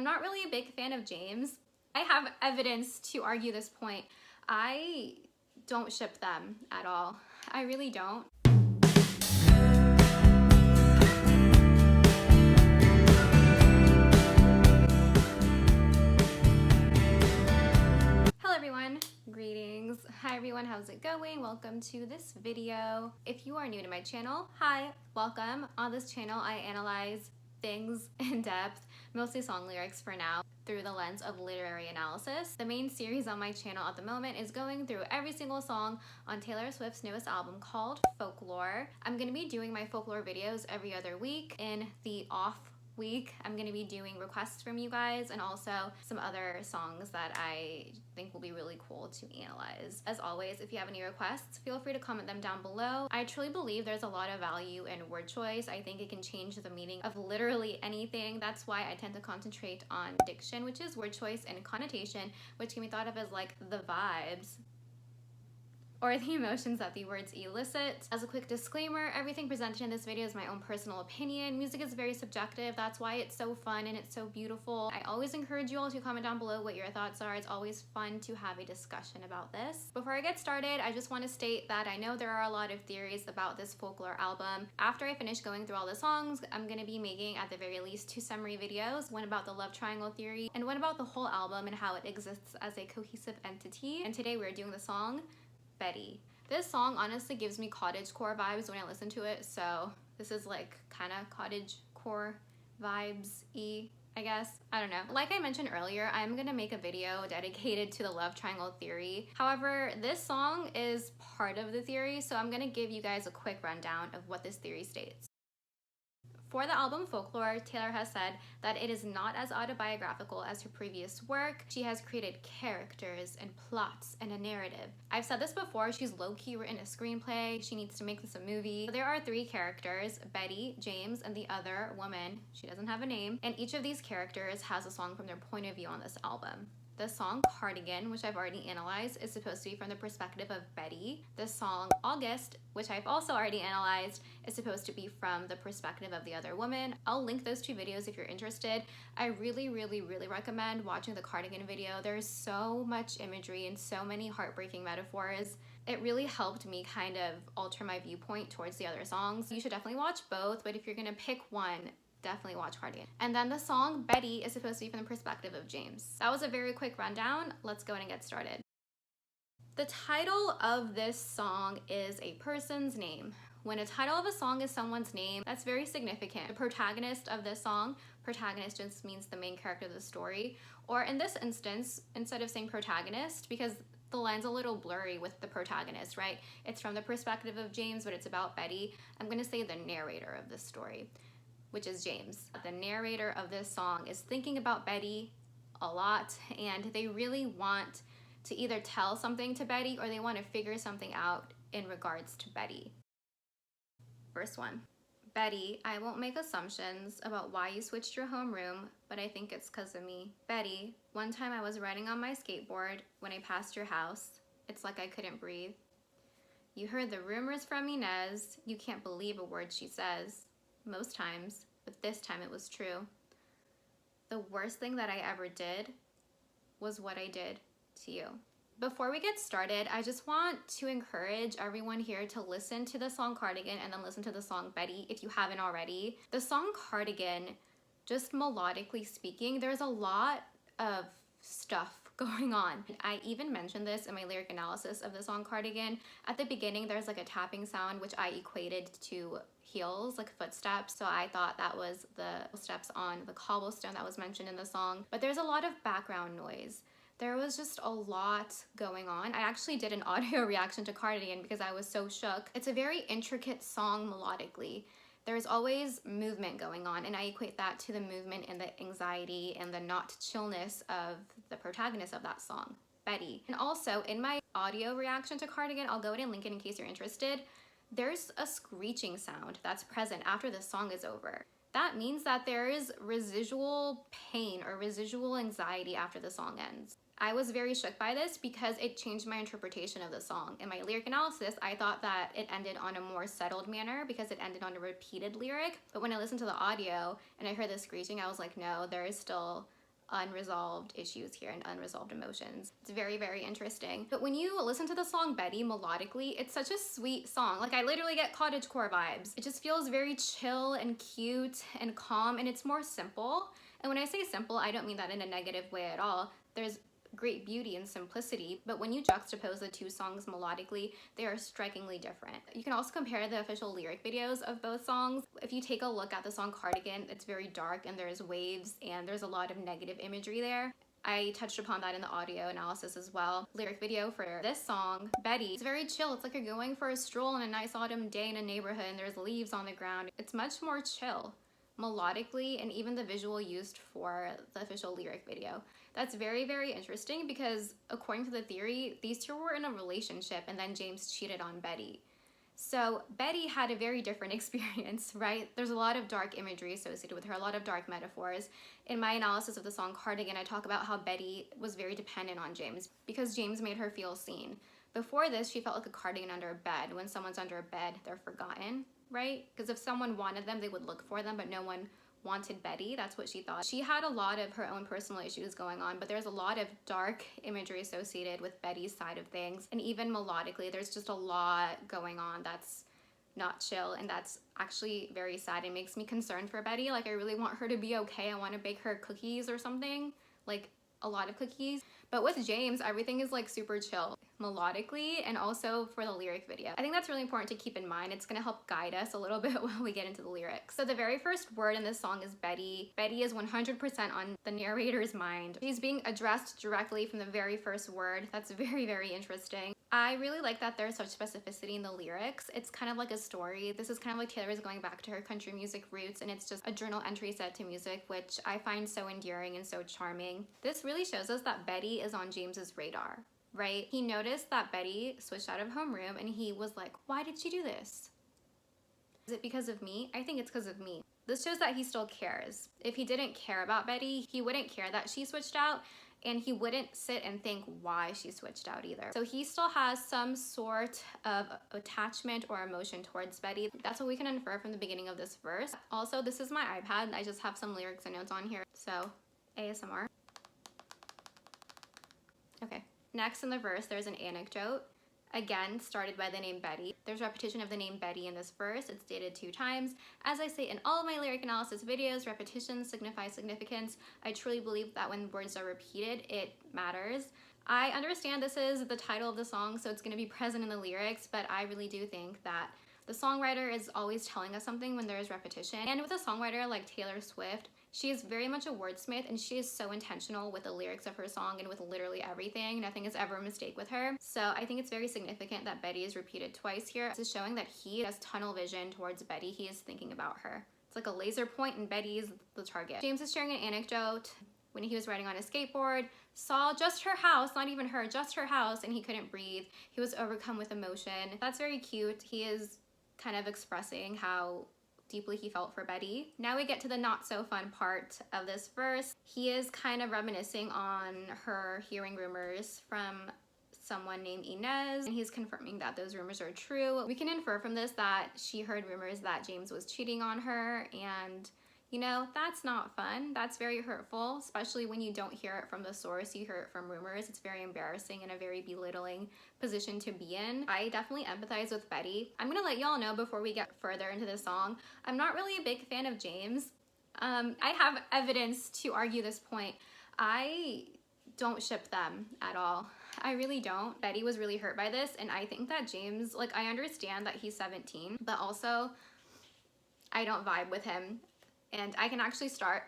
I'm not really a big fan of James. I have evidence to argue this point. I don't ship them at all. I really don't. Hello everyone, greetings. Hi everyone, how's it going? Welcome to this video. If you are new to my channel, hi, welcome. On this channel, I analyze things in depth, mostly song lyrics for now, through the lens of literary analysis. The main series on my channel at the moment is going through every single song on Taylor Swift's newest album called Folklore. I'm gonna be doing my folklore videos every other week. In the off week, I'm gonna be doing requests from you guys and also some other songs that I think will be really cool to analyze. As always, if you have any requests, feel free to comment them down below. I truly believe there's a lot of value in word choice. I think it can change the meaning of literally anything. That's why I tend to concentrate on diction, which is word choice, and connotation, which can be thought of as like the vibes or the emotions that the words elicit. As a quick disclaimer, everything presented in this video is my own personal opinion. Music is very subjective. That's why it's so fun and it's so beautiful. I always encourage you all to comment down below what your thoughts are. It's always fun to have a discussion about this. Before I get started, I just want to state that I know there are a lot of theories about this folklore album. After I finish going through all the songs, I'm going to be making at the very least 2 summary videos, one about the love triangle theory and one about the whole album and how it exists as a cohesive entity. And today we're doing the song Betty. This song honestly gives me cottagecore vibes when I listen to it, so this is like kind of cottagecore vibes-y, I guess. I don't know. Like I mentioned earlier, I'm gonna make a video dedicated to the love triangle theory. However, this song is part of the theory, so I'm gonna give you guys a quick rundown of what this theory states. For the album Folklore, Taylor has said that it is not as autobiographical as her previous work. She has created characters and plots and a narrative. I've said this before, she's low-key written a screenplay. She needs to make this a movie. There are 3 characters, Betty, James, and the other woman. She doesn't have a name. And each of these characters has a song from their point of view on this album. The song Cardigan, which I've already analyzed, is supposed to be from the perspective of Betty. The song August, which I've also already analyzed, is supposed to be from the perspective of the other woman. I'll link those 2 videos if you're interested. I really recommend watching the Cardigan video. There's so much imagery and so many heartbreaking metaphors. It really helped me kind of alter my viewpoint towards the other songs. You should definitely watch both, but if you're gonna pick one, definitely watch Cardigan. And then the song Betty is supposed to be from the perspective of James. That was a very quick rundown. Let's go in and get started. The title of this song is a person's name. When a title of a song is someone's name, that's very significant. The protagonist of this song, protagonist just means the main character of the story, or in this instance, instead of saying protagonist, because the line's a little blurry with the protagonist, right? It's from the perspective of James, but it's about Betty. I'm gonna say the narrator of this story, which is James. The narrator of this song is thinking about Betty a lot, and they really want to either tell something to Betty or they want to figure something out in regards to Betty. Verse 1. Betty, I won't make assumptions about why you switched your homeroom, but I think it's 'cause of me. Betty, one time I was riding on my skateboard when I passed your house. It's like I couldn't breathe. You heard the rumors from Inez. You can't believe a word she says. Most times, but this time it was true. The worst thing that I ever did was what I did to you. Before we get started, I just want to encourage everyone here to listen to the song Cardigan and then listen to the song Betty if you haven't already. The song Cardigan, just melodically speaking, there's a lot of stuff going on. I even mentioned this in my lyric analysis of the song Cardigan. At the beginning, there's like a tapping sound, which I equated to heels, like footsteps. So I thought that was the steps on the cobblestone that was mentioned in the song. But there's a lot of background noise. There was just a lot going on. I actually did an audio reaction to Cardigan because I was so shook. It's a very intricate song melodically. There's always movement going on, and I equate that to the movement and the anxiety and the not chillness of the protagonist of that song, Betty. And also, in my audio reaction to Cardigan, I'll go ahead and link it in case you're interested, there's a screeching sound that's present after the song is over. That means that there is residual pain or residual anxiety after the song ends. I was very shook by this because it changed my interpretation of the song. In my lyric analysis, I thought that it ended on a more settled manner because it ended on a repeated lyric. But when I listened to the audio and I heard the screeching, I was like, no, there is still unresolved issues here and unresolved emotions. It's very, very interesting. But when you listen to the song Betty melodically, it's such a sweet song. Like, I literally get cottagecore vibes. It just feels very chill and cute and calm, and it's more simple. And when I say simple, I don't mean that in a negative way at all. There's great beauty and simplicity, but when you juxtapose the two songs melodically, they are strikingly different. You can also compare the official lyric videos of both songs. If you take a look at the song Cardigan, it's very dark and there's waves and there's a lot of negative imagery there. I touched upon that in the audio analysis as well. Lyric video for this song, Betty, it's very chill. It's like you're going for a stroll on a nice autumn day in a neighborhood and there's leaves on the ground. It's much more chill melodically, and even the visual used for the official lyric video. That's very, very interesting because according to the theory, these two were in a relationship and then James cheated on Betty. So Betty had a very different experience, right? There's a lot of dark imagery associated with her, a lot of dark metaphors. In my analysis of the song Cardigan, I talk about how Betty was very dependent on James because James made her feel seen. Before this, she felt like a cardigan under a bed. When someone's under a bed, they're forgotten, right? Because if someone wanted them, they would look for them, but no one wanted Betty. That's what she thought. She had a lot of her own personal issues going on, but there's a lot of dark imagery associated with Betty's side of things. And even melodically, there's just a lot going on that's not chill, and that's actually very sad. It makes me concerned for Betty. Like, I really want her to be okay. I want to bake her cookies or something, like a lot of cookies. But with James, everything is like super chill melodically and also for the lyric video. I think that's really important to keep in mind. It's gonna help guide us a little bit while we get into the lyrics. So the very first word in this song is Betty. Betty is 100% on the narrator's mind. She's being addressed directly from the very first word. That's very, very interesting. I really like that there's such specificity in the lyrics. It's kind of like a story. This is kind of like Taylor's going back to her country music roots, and it's just a journal entry set to music, which I find so endearing and so charming. This really shows us that Betty is on James's radar, right? He noticed that Betty switched out of homeroom and he was like, why did she do this? Is it because of me? I think it's because of me. This shows that he still cares. If he didn't care about Betty, he wouldn't care that she switched out, and he wouldn't sit and think why she switched out either. So he still has some sort of attachment or emotion towards Betty. That's what we can infer from the beginning of this verse. Also, this is my iPad. I just have some lyrics and notes on here. So, ASMR. Okay. Next in the verse, there's an anecdote. Again, started by the name Betty. There's repetition of the name Betty in this verse. It's stated 2 times. As I say in all of my lyric analysis videos, repetitions signify significance. I truly believe that when words are repeated, it matters. I understand this is the title of the song, so it's going to be present in the lyrics, but I really do think that the songwriter is always telling us something when there is repetition. And with a songwriter like Taylor Swift, she is very much a wordsmith, and she is so intentional with the lyrics of her song and with literally everything. Nothing is ever a mistake with her. So I think it's very significant that Betty is repeated twice here. This is showing that he has tunnel vision towards Betty. He is thinking about her. It's like a laser point and Betty is the target. James is sharing an anecdote. When he was riding on a skateboard, saw just her house, not even her, just her house, and he couldn't breathe. He was overcome with emotion. That's very cute. He is kind of expressing how deeply he felt for Betty. Now we get to the not so fun part of this verse. He is kind of reminiscing on her hearing rumors from someone named Inez, and he's confirming that those rumors are true. We can infer from this that she heard rumors that James was cheating on her, and you know, that's not fun. That's very hurtful, especially when you don't hear it from the source, you hear it from rumors. It's very embarrassing and a very belittling position to be in. I definitely empathize with Betty. I'm gonna let y'all know before we get further into the song, I'm not really a big fan of James. I have evidence to argue this point. I don't ship them at all. I really don't. Betty was really hurt by this, and I think that James, like, I understand that he's 17, but also I don't vibe with him. And I can actually start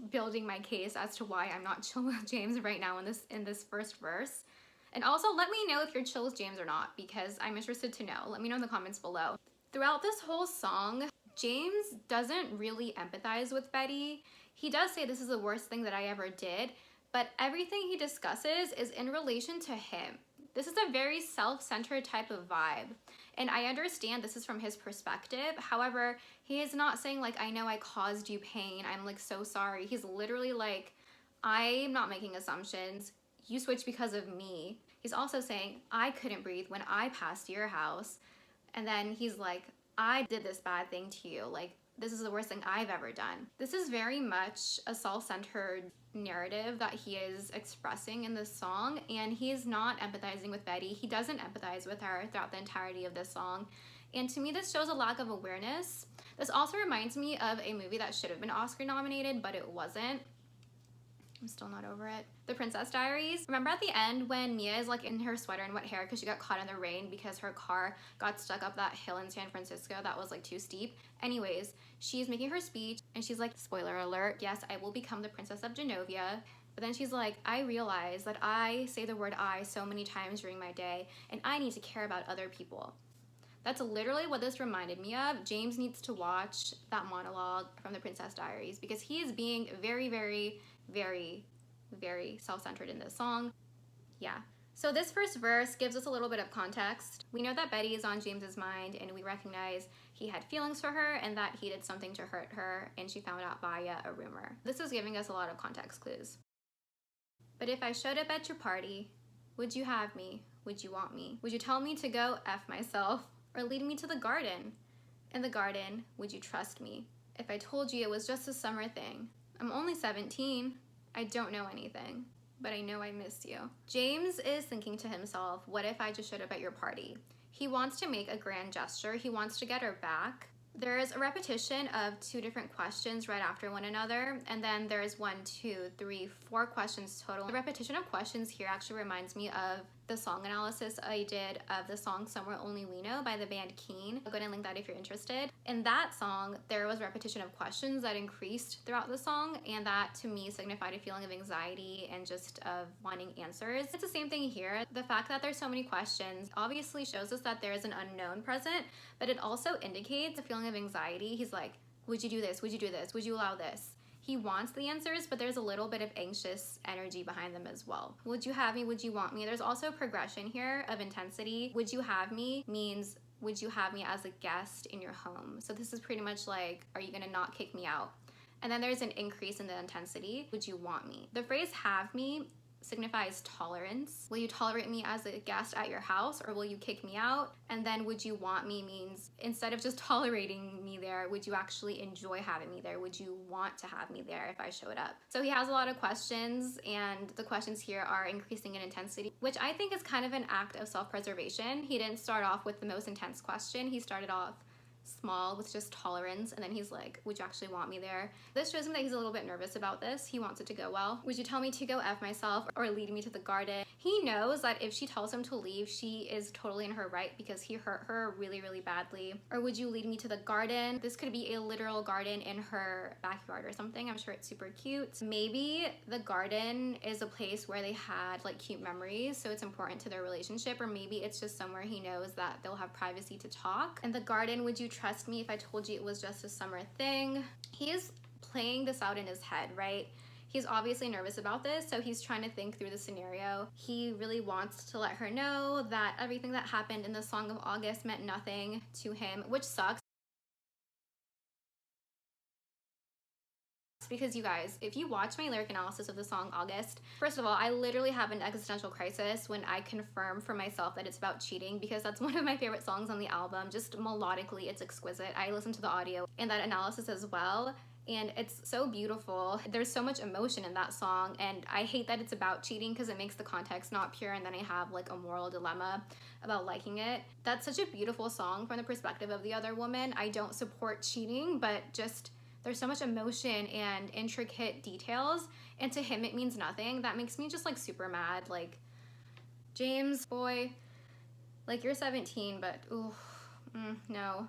building my case as to why I'm not chill with James right now in this first verse. And also let me know if you're chill with James or not, because I'm interested to know. Let me know in the comments below. Throughout this whole song, James doesn't really empathize with Betty. He does say this is the worst thing that I ever did, but everything he discusses is in relation to him. This is a very self-centered type of vibe. And I understand this is from his perspective. However, he is not saying like, I know I caused you pain. I'm like so sorry. He's literally like, I'm not making assumptions. You switched because of me. He's also saying, I couldn't breathe when I passed your house. And then he's like, I did this bad thing to you. Like, this is the worst thing I've ever done. This is very much a self-centered narrative that he is expressing in this song, and he is not empathizing with Betty. He doesn't empathize with her throughout the entirety of this song. And to me, this shows a lack of awareness. This also reminds me of a movie that should have been Oscar nominated, but it wasn't. I'm still not over it. The Princess Diaries. Remember at the end when Mia is like in her sweater and wet hair because she got caught in the rain because her car got stuck up that hill in San Francisco that was like too steep? Anyways, she's making her speech and she's like, spoiler alert, yes, I will become the Princess of Genovia. But then she's like, I realize that I say the word I so many times during my day and I need to care about other people. That's literally what this reminded me of. James needs to watch that monologue from the Princess Diaries because he is being very, very, very, very self-centered in this song. Yeah. So this first verse gives us a little bit of context. We know that Betty is on James's mind and we recognize he had feelings for her and that he did something to hurt her and she found out via a rumor. This is giving us a lot of context clues. But if I showed up at your party, would you have me? Would you want me? Would you tell me to go F myself? Or lead me to the garden? In the garden, would you trust me? If I told you it was just a summer thing. I'm only 17. I don't know anything, but I know I miss you. James is thinking to himself, what if I just showed up at your party? He wants to make a grand gesture. He wants to get her back. There is a repetition of 2 different questions right after one another, and then there's 1, 2, 3, 4 questions total. The repetition of questions here actually reminds me of the song analysis I did of the song Somewhere Only We Know by the band Keen. I'll go ahead and link that if you're interested. In that song, there was repetition of questions that increased throughout the song, and that to me signified a feeling of anxiety and just of wanting answers. It's the same thing here. The fact that there's so many questions obviously shows us that there is an unknown present, but it also indicates a feeling of anxiety. He's like, would you do this? Would you do this? Would you allow this? He wants the answers, but there's a little bit of anxious energy behind them as well. Would you have me? Would you want me? There's also progression here of intensity. Would you have me means, would you have me as a guest in your home? So this is pretty much like, are you gonna not kick me out? And then there's an increase in the intensity. Would you want me? The phrase have me signifies tolerance. Will you tolerate me as a guest at your house or will you kick me out? And then would you want me means instead of just tolerating me there, would you actually enjoy having me there? Would you want to have me there if I showed up? So he has a lot of questions and the questions here are increasing in intensity, which I think is kind of an act of self-preservation. He didn't start off with the most intense question. He started off small with just tolerance and then he's like, would you actually want me there? This shows me that he's a little bit nervous about this. He wants it to go well. Would you tell me to go F myself or lead me to the garden? He knows that if she tells him to leave, she is totally in her right because he hurt her really, really badly. Or would you lead me to the garden? This could be a literal garden in her backyard or something. I'm sure it's super cute. Maybe the garden is a place where they had like cute memories, so it's important to their relationship, or maybe it's just somewhere he knows that they'll have privacy to talk. And the garden, would you trust me if I told you it was just a summer thing? He is playing this out in his head, right? He's obviously nervous about this, so he's trying to think through the scenario. He really wants to let her know that everything that happened in the Song of August meant nothing to him, which sucks. Because you guys, if you watch my lyric analysis of the song August, first of all, I literally have an existential crisis when I confirm for myself that it's about cheating, because that's one of my favorite songs on the album. Just melodically, it's exquisite. I listened to the audio and that analysis as well, and it's so beautiful. There's so much emotion in that song, and I hate that it's about cheating because it makes the context not pure, and then I have like a moral dilemma about liking it. That's such a beautiful song from the perspective of the other woman. I don't support cheating, but just there's so much emotion and intricate details, and to him it means nothing. That makes me just like super mad. Like, James, boy, like you're 17, but ooh, no.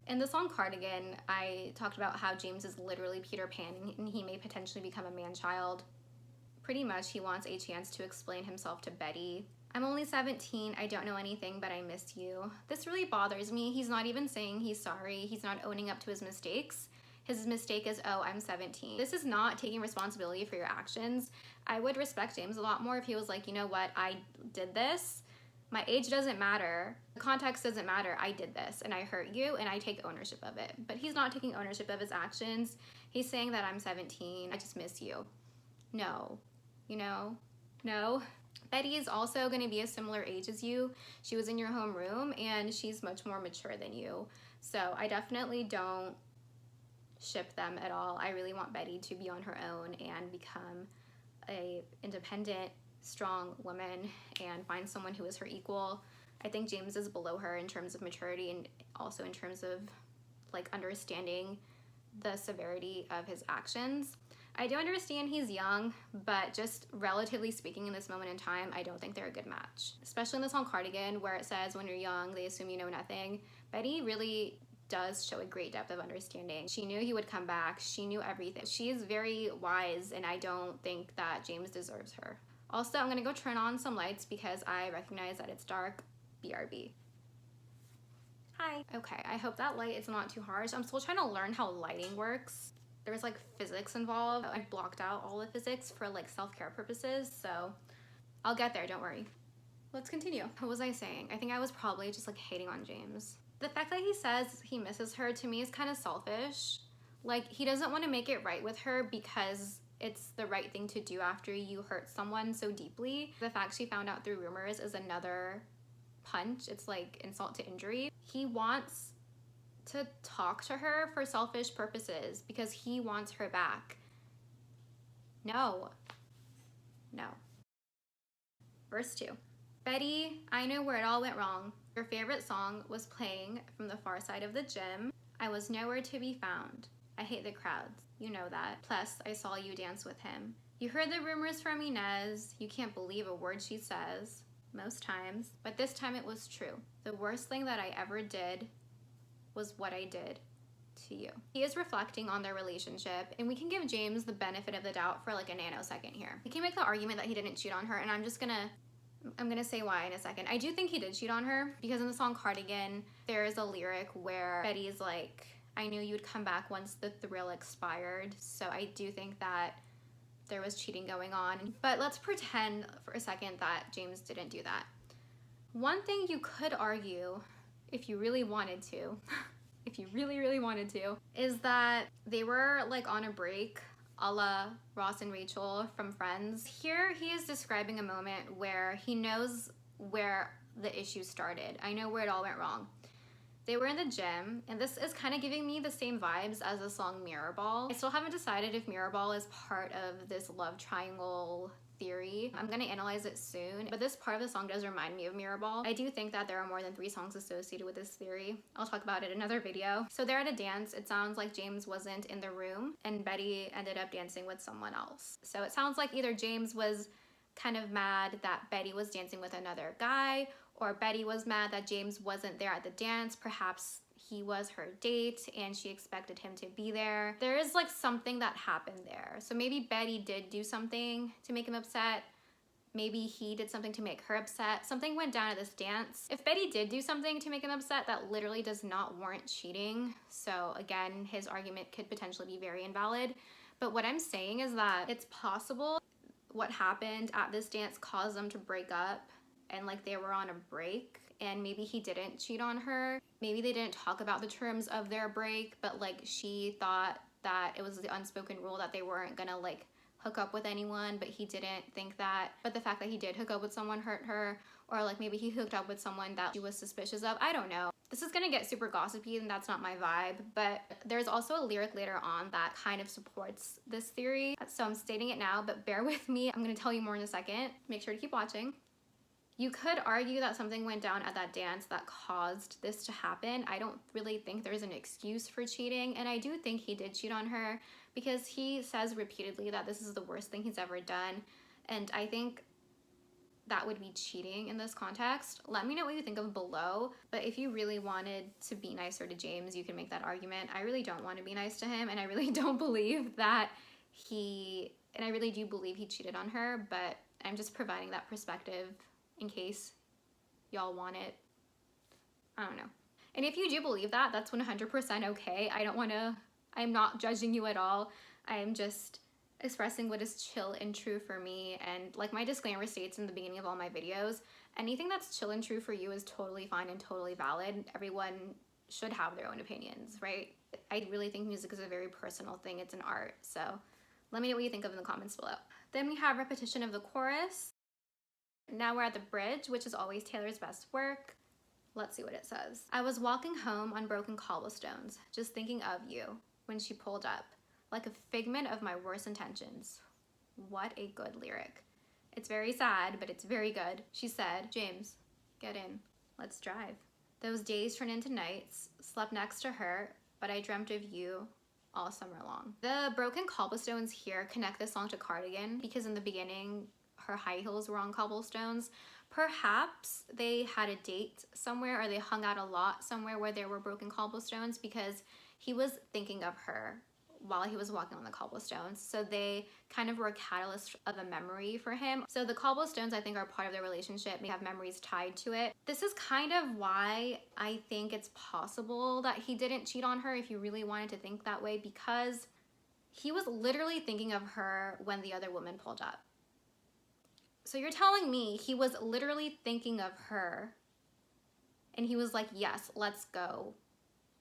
In the song Cardigan, I talked about how James is literally Peter Pan and he may potentially become a man-child. Pretty much he wants a chance to explain himself to Betty. I'm only 17, I don't know anything, but I miss you. This really bothers me. He's not even saying he's sorry. He's not owning up to his mistakes. His mistake is, oh, I'm 17. This is not taking responsibility for your actions. I would respect James a lot more if he was like, you know what, I did this. My age doesn't matter. The context doesn't matter. I did this and I hurt you and I take ownership of it. But he's not taking ownership of his actions. He's saying that I'm 17. I just miss you. No, you know, no. Betty is also going to be a similar age as you. She was in your homeroom and she's much more mature than you. So I definitely don't ship them at all. I really want Betty to be on her own and become independent, strong woman and find someone who is her equal. I think James is below her in terms of maturity and also in terms of like understanding the severity of his actions. I do understand he's young, but just relatively speaking in this moment in time, I don't think they're a good match. Especially in the song Cardigan, where it says when you're young, they assume you know nothing. Betty really does show a great depth of understanding. She knew he would come back. She knew everything. She is very wise, and I don't think that James deserves her. Also, I'm gonna go turn on some lights because I recognize that it's dark. BRB. Hi. Okay, I hope that light is not too harsh. I'm still trying to learn how lighting works. There's like physics involved. I blocked out all the physics for like self-care purposes, so I'll get there, don't worry. Let's continue. What was I saying? I think I was probably just like hating on James. The fact that he says he misses her to me is kind of selfish. Like, he doesn't want to make it right with her because it's the right thing to do after you hurt someone so deeply. The fact she found out through rumors is another punch. It's like insult to injury. He wants to talk to her for selfish purposes because he wants her back. No. No. Verse 2. Betty, I know where it all went wrong. Your favorite song was playing from the far side of the gym. I was nowhere to be found. I hate the crowds. You know that. Plus, I saw you dance with him. You heard the rumors from Inez. You can't believe a word she says. Most times. But this time it was true. The worst thing that I ever did was what I did to you. He is reflecting on their relationship, and we can give James the benefit of the doubt for like a nanosecond here. We can make the argument that he didn't cheat on her, and I'm gonna say why in a second. I do think he did cheat on her because in the song Cardigan, there is a lyric where Betty's like, I knew you'd come back once the thrill expired. So I do think that there was cheating going on. But let's pretend for a second that James didn't do that. One thing you could argue, if you really wanted to, if you really wanted to, is that they were like on a break a la Ross and Rachel from Friends. Here he is describing a moment where he knows where the issue started. I know where it all went wrong. They were in the gym, and this is kind of giving me the same vibes as the song Mirror Ball. I still haven't decided if Mirror Ball is part of this love triangle theory. I'm gonna analyze it soon, but this part of the song does remind me of Mirror Ball. I do think that there are more than 3 songs associated with this theory. I'll talk about it in another video. So they're at a dance. It sounds like James wasn't in the room, and Betty ended up dancing with someone else. So it sounds like either James was kind of mad that Betty was dancing with another guy, or Betty was mad that James wasn't there at the dance. Perhaps he was her date and she expected him to be there. There is like something that happened there. So maybe Betty did do something to make him upset. Maybe he did something to make her upset. Something went down at this dance. If Betty did do something to make him upset, that literally does not warrant cheating. So again, his argument could potentially be very invalid. But what I'm saying is that it's possible what happened at this dance caused them to break up, and like they were on a break, and maybe he didn't cheat on her. Maybe they didn't talk about the terms of their break, but like she thought that it was the unspoken rule that they weren't gonna like hook up with anyone, but he didn't think that. But the fact that he did hook up with someone hurt her, or like maybe he hooked up with someone that she was suspicious of. I don't know. This is gonna get super gossipy, and that's not my vibe, but there's also a lyric later on that kind of supports this theory. So I'm stating it now, but bear with me. I'm gonna tell you more in a second. Make sure to keep watching. You could argue that something went down at that dance that caused this to happen. I don't really think there's an excuse for cheating, and I do think he did cheat on her because he says repeatedly that this is the worst thing he's ever done, and I think that would be cheating in this context. Let me know what you think of below, but if you really wanted to be nicer to James, you can make that argument. I really don't want to be nice to him, and I really don't believe that I really do believe he cheated on her, but I'm just providing that perspective in case y'all want it. I don't know. And if you do believe that, that's 100% okay. I'm not judging you at all. I'm just expressing what is chill and true for me. And like my disclaimer states in the beginning of all my videos, anything that's chill and true for you is totally fine and totally valid. Everyone should have their own opinions, right? I really think music is a very personal thing. It's an art. So let me know what you think of in the comments below. Then we have repetition of the chorus. Now we're at the bridge, which is always Taylor's best work. Let's see what it says. I was walking home on broken cobblestones, just thinking of you when she pulled up, like a figment of my worst intentions. What a good lyric. It's very sad, but it's very good. She said, James, get in, let's drive. Those days turned into nights, slept next to her, but I dreamt of you all summer long. The broken cobblestones here connect this song to Cardigan because in the beginning, her high heels were on cobblestones. Perhaps they had a date somewhere or they hung out a lot somewhere where there were broken cobblestones because he was thinking of her while he was walking on the cobblestones. So they kind of were a catalyst of a memory for him. So the cobblestones, I think, are part of their relationship. They have memories tied to it. This is kind of why I think it's possible that he didn't cheat on her if you really wanted to think that way, because he was literally thinking of her when the other woman pulled up. So you're telling me he was literally thinking of her and he was like, yes, let's go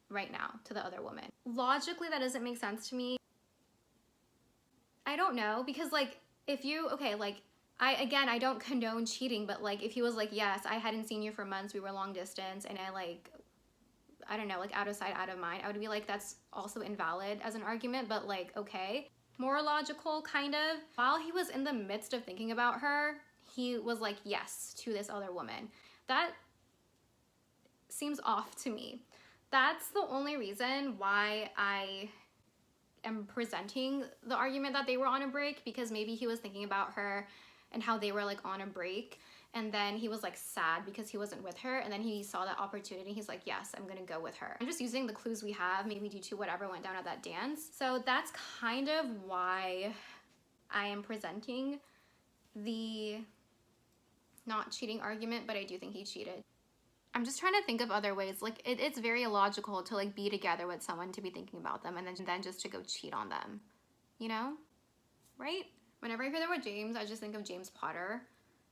right now to the other woman. Logically, that doesn't make sense to me. I don't know, because like if you, okay, like I don't condone cheating, but like if he was like, yes, I hadn't seen you for months, we were long distance, and I don't know, like out of sight, out of mind, I would be like, that's also invalid as an argument, but like, okay. More logical, kind of. While he was in the midst of thinking about her, he was like, yes, to this other woman. That seems off to me. That's the only reason why I am presenting the argument that they were on a break, because maybe he was thinking about her and how they were like on a break, and then he was like sad because he wasn't with her, and then he saw that opportunity. He's like, yes, I'm gonna go with her. I'm just using the clues we have, maybe due to whatever went down at that dance. So that's kind of why I am presenting the not cheating argument, but I do think he cheated. I'm just trying to think of other ways. Like it's very illogical to like be together with someone, to be thinking about them, and then just to go cheat on them, you know? Right? Whenever I hear the word James, I just think of James Potter.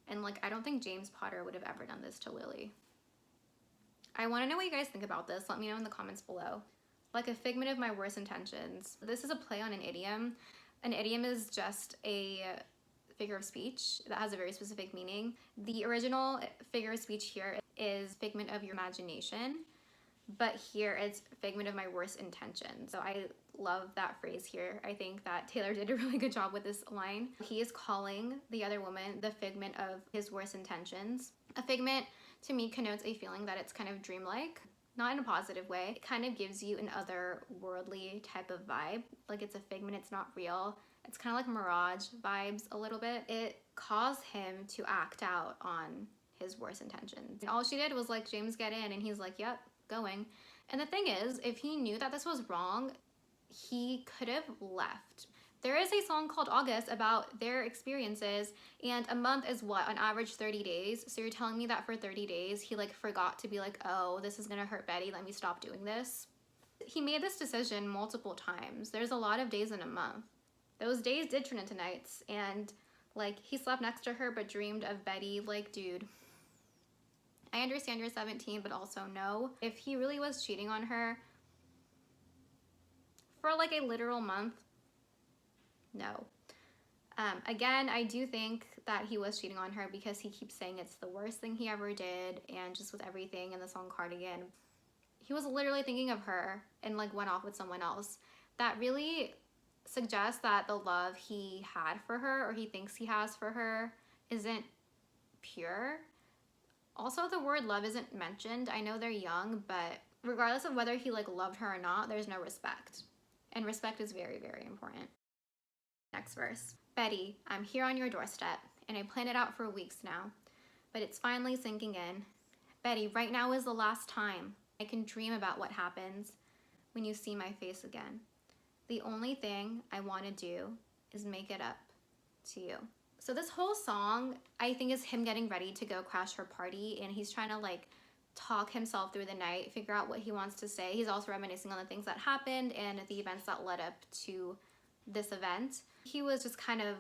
And like, I don't think James Potter would have ever done this to Lily. I want to know what you guys think about this. Let me know in the comments below. Like a figment of my worst intentions. This is a play on an idiom. An idiom is just a figure of speech that has a very specific meaning. The original figure of speech here is figment of your imagination, but here it's figment of my worst intentions. So I love that phrase here. I think that Taylor did a really good job with this line. He is calling the other woman the figment of his worst intentions. A figment to me connotes a feeling that it's kind of dreamlike, not in a positive way. It kind of gives you an otherworldly type of vibe. Like it's a figment, it's not real. It's kind of like Mirage vibes a little bit. It caused him to act out on his worst intentions. And all she did was like, James, get in, and he's like, yep, going. And the thing is, if he knew that this was wrong, he could have left. There is a song called August about their experiences, and a month is what, on average 30 days. So you're telling me that for 30 days, he like forgot to be like, oh, this is gonna hurt Betty, let me stop doing this. He made this decision multiple times. There's a lot of days in a month. Those days did turn into nights, and like he slept next to her but dreamed of Betty. Like, dude, I understand you're 17, but also no. If he really was cheating on her for like a literal month, no. Again, I do think that he was cheating on her because he keeps saying it's the worst thing he ever did, and just with everything in the song Cardigan, he was literally thinking of her and like went off with someone else. That really suggests that the love he had for her, or he thinks he has for her, isn't pure. Also, the word love isn't mentioned. I know they're young, but regardless of whether he like loved her or not, there's no respect. And respect is very, very important. Next verse. Betty, I'm here on your doorstep, and I planned it out for weeks now, but it's finally sinking in. Betty, right now is the last time I can dream about what happens when you see my face again. The only thing I want to do is make it up to you. So this whole song, I think, is him getting ready to go crash her party, and he's trying to like talk himself through the night, figure out what he wants to say. He's also reminiscing on the things that happened and the events that led up to this event. He was just kind of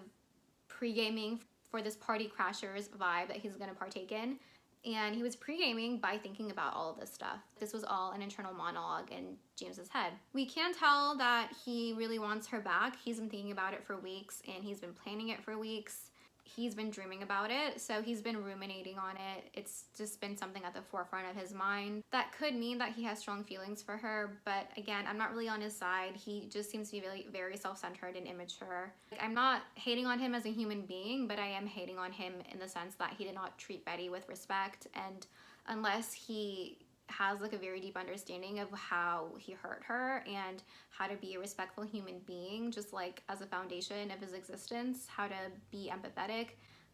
pre-gaming for this party crashers vibe that he's gonna partake in. And he was pre-gaming by thinking about all of this stuff. This was all an internal monologue in James's head. We can tell that he really wants her back. He's been thinking about it for weeks, and he's been planning it for weeks. he's been dreaming about it, so he's been ruminating on it. It's just been something at the forefront of his mind. That could mean that he has strong feelings for her, but again, I'm not really on his side. He just seems to be really very self-centered and immature. Like, I'm not hating on him as a human being, but I am hating on him in the sense that he did not treat Betty with respect, and unless he has like a very deep understanding of how he hurt her and how to be a respectful human being, just like as a foundation of his existence, how to be empathetic,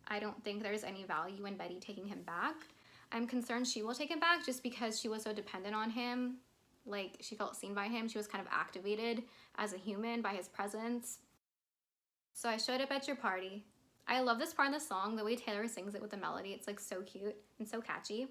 I don't think there's any value in Betty taking him back. I'm concerned she will take him back just because she was so dependent on him. Like, she felt seen by him. She was kind of activated as a human by his presence. So I showed up at your party. I love this part in the song, the way Taylor sings it with the melody. It's like so cute and so catchy.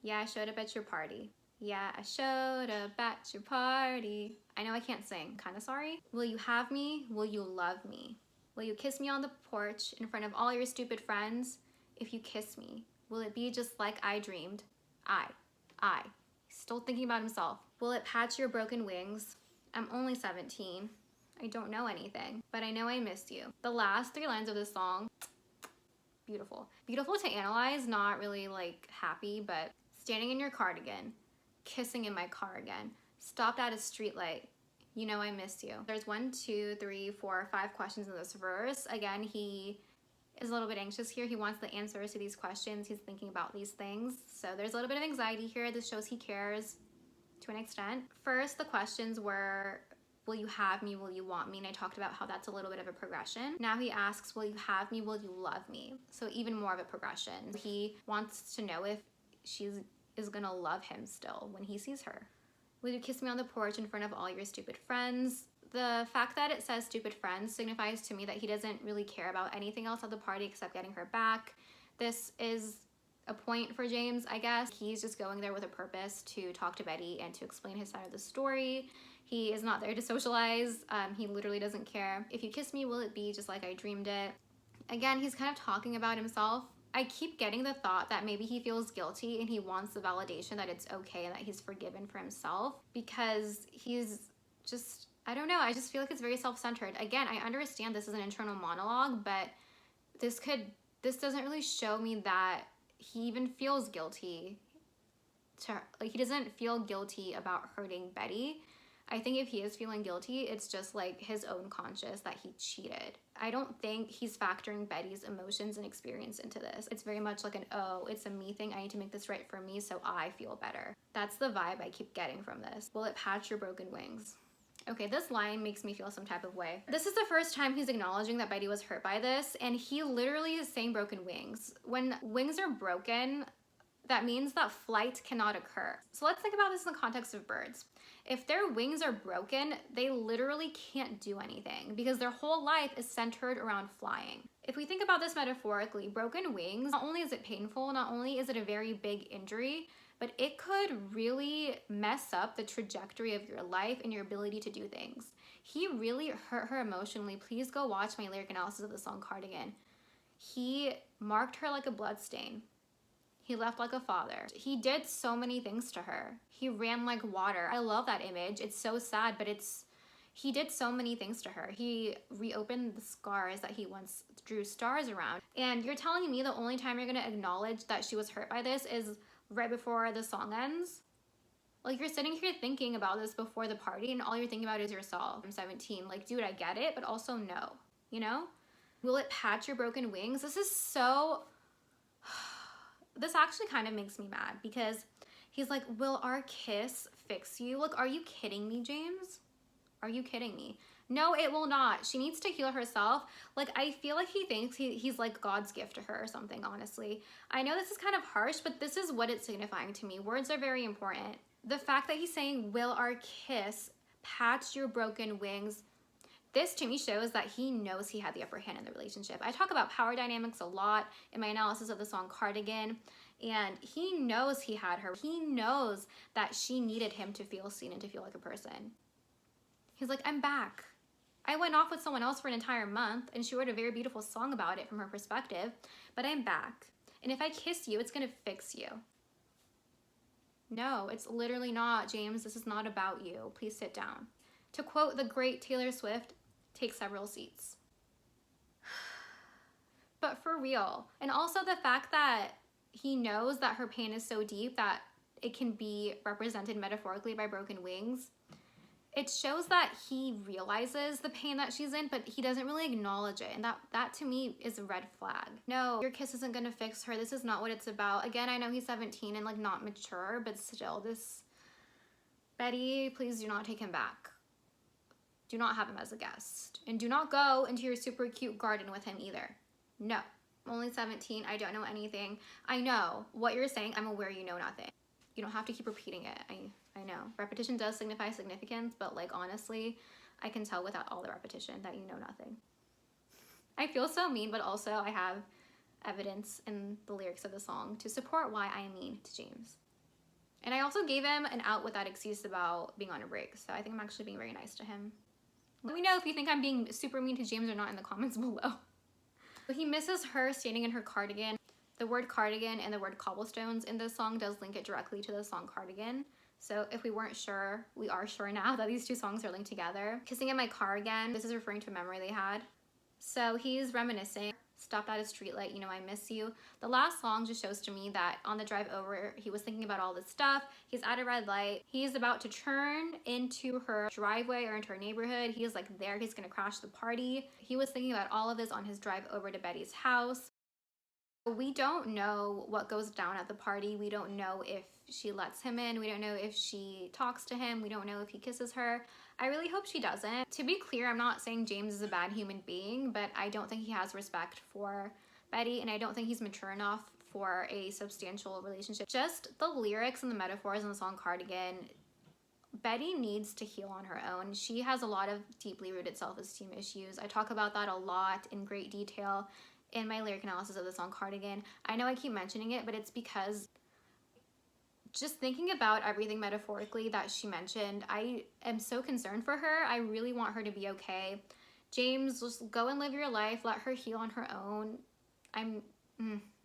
Yeah, I showed up at your party. Yeah, I showed up at your party. I know I can't sing, kinda sorry. Will you have me? Will you love me? Will you kiss me on the porch in front of all your stupid friends? If you kiss me, will it be just like I dreamed? He's still thinking about himself. Will it patch your broken wings? I'm only 17. I don't know anything, but I know I missed you. The last 3 lines of this song, beautiful. Beautiful to analyze, not really like happy, but standing in your cardigan, kissing in my car again, stopped at a streetlight, you know I miss you. There's 1, 2, 3, 4, 5 questions in this verse. Again, he is a little bit anxious here. He wants the answers to these questions. He's thinking about these things. So there's a little bit of anxiety here. This shows he cares to an extent. First, the questions were, will you have me? Will you want me? And I talked about how that's a little bit of a progression. Now he asks, will you have me? Will you love me? So even more of a progression. He wants to know if she is gonna love him still when he sees her. Will you kiss me on the porch in front of all your stupid friends? The fact that it says stupid friends signifies to me that he doesn't really care about anything else at the party except getting her back. This is a point for James, I guess. He's just going there with a purpose to talk to Betty and to explain his side of the story. He is not there to socialize. He literally doesn't care. If you kiss me, will it be just like I dreamed it? Again, he's kind of talking about himself. I keep getting the thought that maybe he feels guilty and he wants the validation that it's okay and that he's forgiven for himself, because he's just, I don't know, I just feel like it's very self-centered. Again, I understand this is an internal monologue, but this doesn't really show me that he even feels guilty like he doesn't feel guilty about hurting Betty. I think if he is feeling guilty, it's just like his own conscience that he cheated. I don't think he's factoring Betty's emotions and experience into this. It's very much like an, oh, it's a me thing. I need to make this right for me so I feel better. That's the vibe I keep getting from this. Will it patch your broken wings? Okay, this line makes me feel some type of way. This is the first time he's acknowledging that Betty was hurt by this, and he literally is saying broken wings. When wings are broken, that means that flight cannot occur. So let's think about this in the context of birds. If their wings are broken, they literally can't do anything because their whole life is centered around flying. If we think about this metaphorically, broken wings, not only is it painful, not only is it a very big injury, but it could really mess up the trajectory of your life and your ability to do things. He really hurt her emotionally. Please go watch my lyric analysis of the song Cardigan. He marked her like a bloodstain. He left like a father. He did so many things to her. He ran like water. I love that image. It's so sad, but he did so many things to her. He reopened the scars that he once drew stars around. And you're telling me the only time you're gonna acknowledge that she was hurt by this is right before the song ends? Like, you're sitting here thinking about this before the party and all you're thinking about is yourself. I'm 17. Like, dude, I get it, but also no, you know? Will it patch your broken wings? This is so... This actually kind of makes me mad because he's like, will our kiss fix you? Like, are you kidding me, James? Are you kidding me? No, it will not. She needs to heal herself. Like, I feel like he thinks he's like God's gift to her or something, honestly. I know this is kind of harsh, but this is what it's signifying to me. Words are very important. The fact that he's saying, will our kiss patch your broken wings? This to me shows that he knows he had the upper hand in the relationship. I talk about power dynamics a lot in my analysis of the song Cardigan, and he knows he had her. He knows that she needed him to feel seen and to feel like a person. He's like, I'm back. I went off with someone else for an entire month, and she wrote a very beautiful song about it from her perspective, but I'm back. And if I kiss you, it's gonna fix you. No, it's literally not, James. This is not about you. Please sit down. To quote the great Taylor Swift, take several seats. But for real. And also the fact that he knows that her pain is so deep that it can be represented metaphorically by broken wings. It shows that he realizes the pain that she's in, but he doesn't really acknowledge it. And that to me is a red flag. No, your kiss isn't gonna fix her. This is not what it's about. Again, I know he's 17 and like not mature, but still this, Betty, please do not take him back. Do not have him as a guest. And do not go into your super cute garden with him either. No, I'm only 17, I don't know anything. I know what you're saying, I'm aware you know nothing. You don't have to keep repeating it, I know. Repetition does signify significance, but like honestly, I can tell without all the repetition that you know nothing. I feel so mean, but also I have evidence in the lyrics of the song to support why I am mean to James. And I also gave him an out with that excuse about being on a break, so I think I'm actually being very nice to him. Let me know if you think I'm being super mean to James or not in the comments below. But he misses her standing in her cardigan. The word cardigan and the word cobblestones in this song does link it directly to the song Cardigan. So if we weren't sure, we are sure now that these two songs are linked together. Kissing in my car again, this is referring to a memory they had. So he's reminiscing. Stopped at a streetlight, you know I miss you. The last song just shows to me that on the drive over, he was thinking about all this stuff. He's at a red light. He's about to turn into her driveway or into her neighborhood. He is like there, he's gonna crash the party. He was thinking about all of this on his drive over to Betty's house. We don't know what goes down at the party. We don't know if she lets him in. We don't know if she talks to him. We don't know if he kisses her. I really hope she doesn't. To be clear, I'm not saying James is a bad human being, but I don't think he has respect for Betty, and I don't think he's mature enough for a substantial relationship. Just the lyrics and the metaphors in the song Cardigan, Betty needs to heal on her own. She has a lot of deeply rooted self-esteem issues. I talk about that a lot in great detail in my lyric analysis of the song Cardigan. I know I keep mentioning it, but it's because just thinking about everything metaphorically that she mentioned, I am so concerned for her. I really want her to be okay. James, just go and live your life. Let her heal on her own.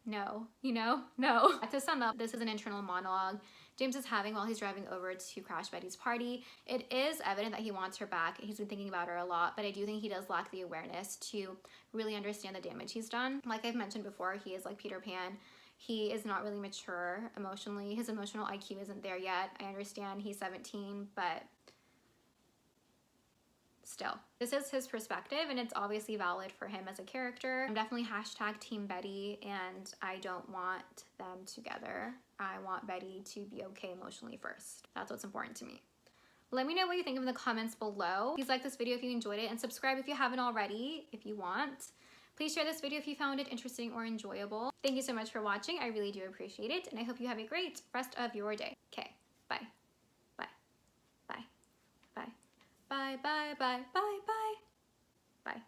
No, you know, no. To sum up, this is an internal monologue James is having while he's driving over to crash Betty's party. It is evident that he wants her back. He's been thinking about her a lot, but I do think he does lack the awareness to really understand the damage he's done. Like I've mentioned before, he is like Peter Pan. He is not really mature emotionally. His emotional IQ isn't there yet. I understand he's 17, but still. This is his perspective, and it's obviously valid for him as a character. I'm definitely hashtag Team Betty, and I don't want them together. I want Betty to be okay emotionally first. That's what's important to me. Let me know what you think in the comments below. Please like this video if you enjoyed it, and subscribe if you haven't already, if you want. Please share this video if you found it interesting or enjoyable. Thank you so much for watching. I really do appreciate it, and I hope you have a great rest of your day. Okay, bye. Bye. Bye. Bye. Bye, bye, bye, bye, bye. Bye.